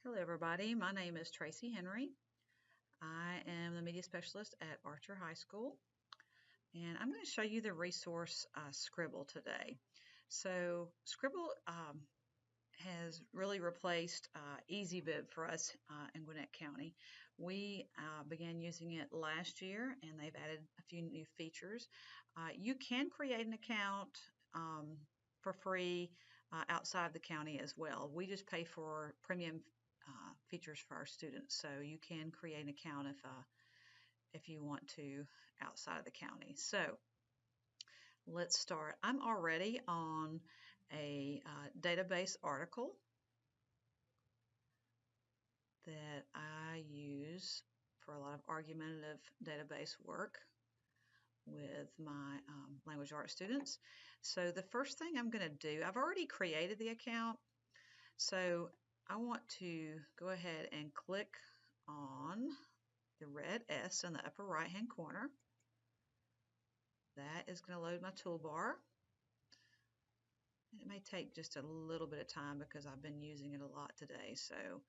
Hello everybody, my name is Tracy Henry. I am the media specialist at Archer High School, and I'm going to show you the resource Scribble today. So Scribble has really replaced EasyBib for us in Gwinnett County. We began using it last year, and they've added a few new features. You can create an account for free outside the county as well. We just pay for premium features for our students, so you can create an account if you want to outside of the county. So let's start. I'm already on a database article that I use for a lot of argumentative database work with my language arts students. So the first thing I'm going to do, I've already created the account, so I want to go ahead and click on the red S in the upper right hand corner. That is going to load my toolbar. It may take just a little bit of time because I've been using it a lot today, so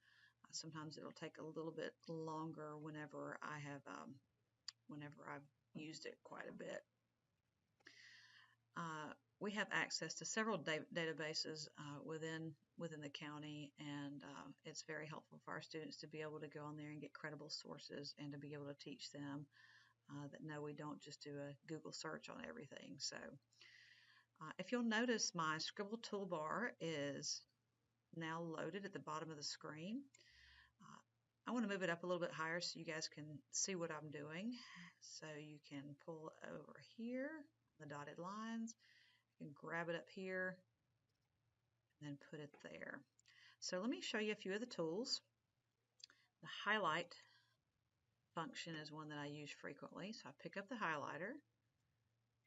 sometimes it'll take a little bit longer whenever I've used it quite a bit. We have access to several databases within the county, and it's very helpful for our students to be able to go on there and get credible sources and to be able to teach them that no, we don't just do a Google search on everything. So if you'll notice, my Scribble toolbar is now loaded at the bottom of the screen. I want to move it up a little bit higher so you guys can see what I'm doing. So you can pull over here, the dotted lines. You can grab it up here and then put it there. So let me show you a few of the tools. The highlight function is one that I use frequently. So I pick up the highlighter,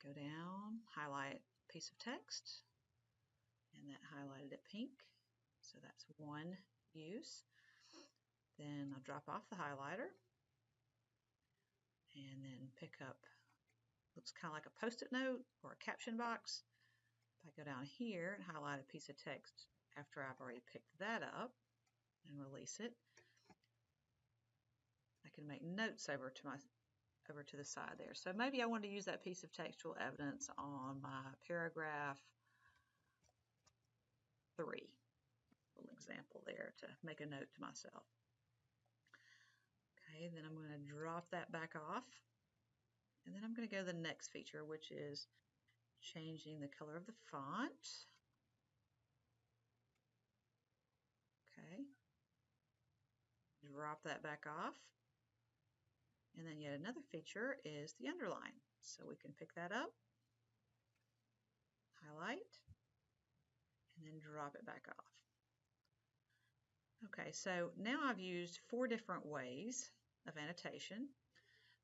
go down, highlight a piece of text, and that highlighted it pink. So that's one use. Then I'll drop off the highlighter and then pick up, looks kind of like a post-it note or a caption box. If I go down here and highlight a piece of text after I've already picked that up and release it, I can make notes over to the side there. So maybe I want to use that piece of textual evidence on my paragraph 3. Little example there to make a note to myself. Okay, then I'm going to drop that back off, and then I'm going to go to the next feature, which is changing the color of the font. Okay, drop that back off, and then yet another feature is the underline. So we can pick that up, highlight, and then drop it back off. Okay, so now I've used 4 different ways of annotation.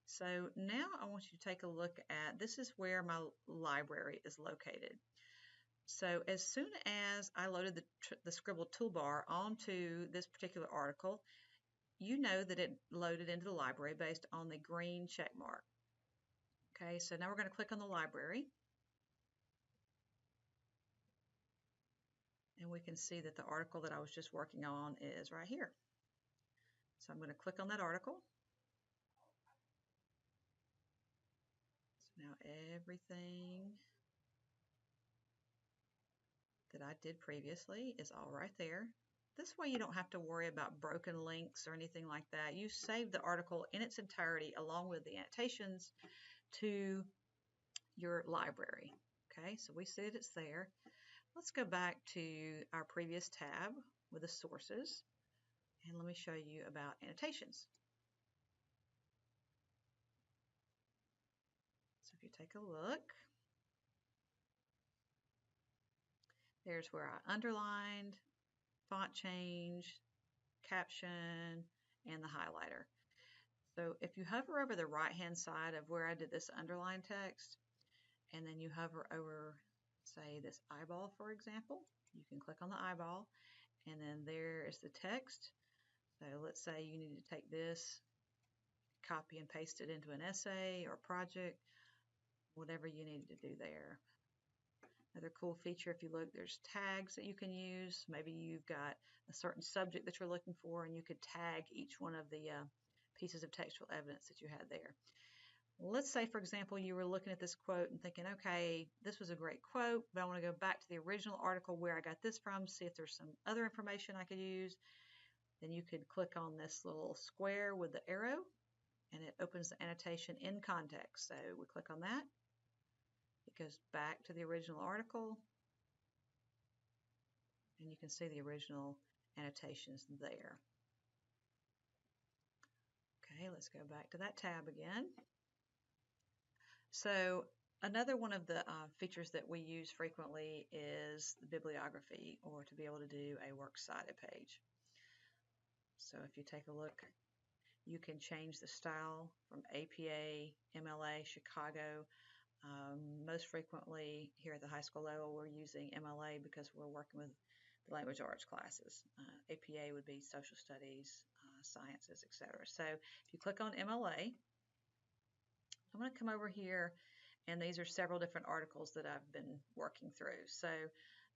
So now I want you to take a look at, this is where my library is located. So as soon as I loaded the Scribble toolbar onto this particular article, you know that it loaded into the library based on the green check mark. Okay, so now we're going to click on the library. And we can see that the article that I was just working on is right here. So I'm going to click on that article. So now everything that I did previously is all right there. This way you don't have to worry about broken links or anything like that. You save the article in its entirety along with the annotations to your library. Okay, so we see that it's there. Let's go back to our previous tab with the sources, and let me show you about annotations. So if you take a look, there's where I underlined, font change, caption, and the highlighter. So if you hover over the right-hand side of where I did this underline text, and then you hover over, say, this eyeball, for example, you can click on the eyeball, and then there is the text. So let's say you need to take this, copy and paste it into an essay or project, whatever you need to do there. Another cool feature, if you look, there's tags that you can use. Maybe you've got a certain subject that you're looking for, and you could tag each one of the pieces of textual evidence that you had there. Let's say, for example, you were looking at this quote and thinking, okay, this was a great quote, but I want to go back to the original article where I got this from, see if there's some other information I could use. Then you could click on this little square with the arrow, and it opens the annotation in context. So we click on that. It goes back to the original article, and you can see the original annotations there. Okay, let's go back to that tab again. So another one of the features that we use frequently is the bibliography, or to be able to do a works cited page. So if you take a look, you can change the style from APA, MLA, Chicago. Most frequently here at the high school level, we're using MLA because we're working with the language arts classes. APA would be social studies, sciences, etc. So if you click on MLA, I'm going to come over here, and these are several different articles that I've been working through. So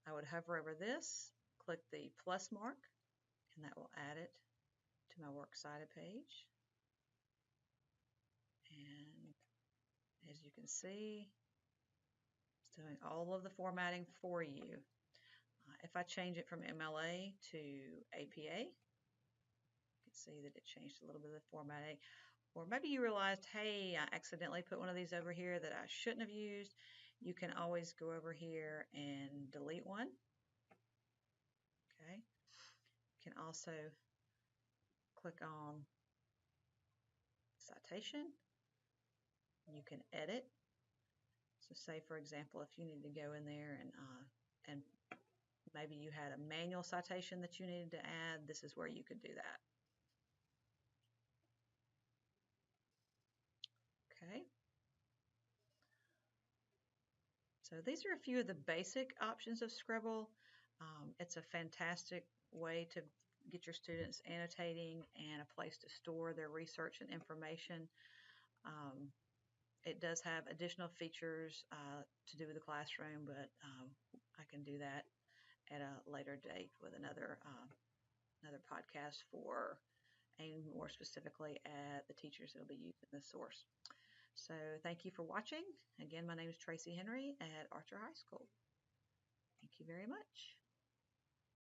I would hover over this, click the plus mark, and that will add it to my works cited page. And as you can see, it's doing all of the formatting for you. If I change it from MLA to APA, you can see that it changed a little bit of the formatting. Or maybe you realized, hey, I accidentally put one of these over here that I shouldn't have used. You can always go over here and delete one. Okay. You can also click on citation. You can edit. So say, for example, if you need to go in there and maybe you had a manual citation that you needed to add, this is where you could do that. Okay. So these are a few of the basic options of Scribble. It's a fantastic way to get your students annotating and a place to store their research and information. It does have additional features to do with the classroom, but I can do that at a later date with another podcast for aimed more specifically at the teachers that will be using this source. So thank you for watching. Again, my name is Tracy Henry at Archer High School. Thank you very much.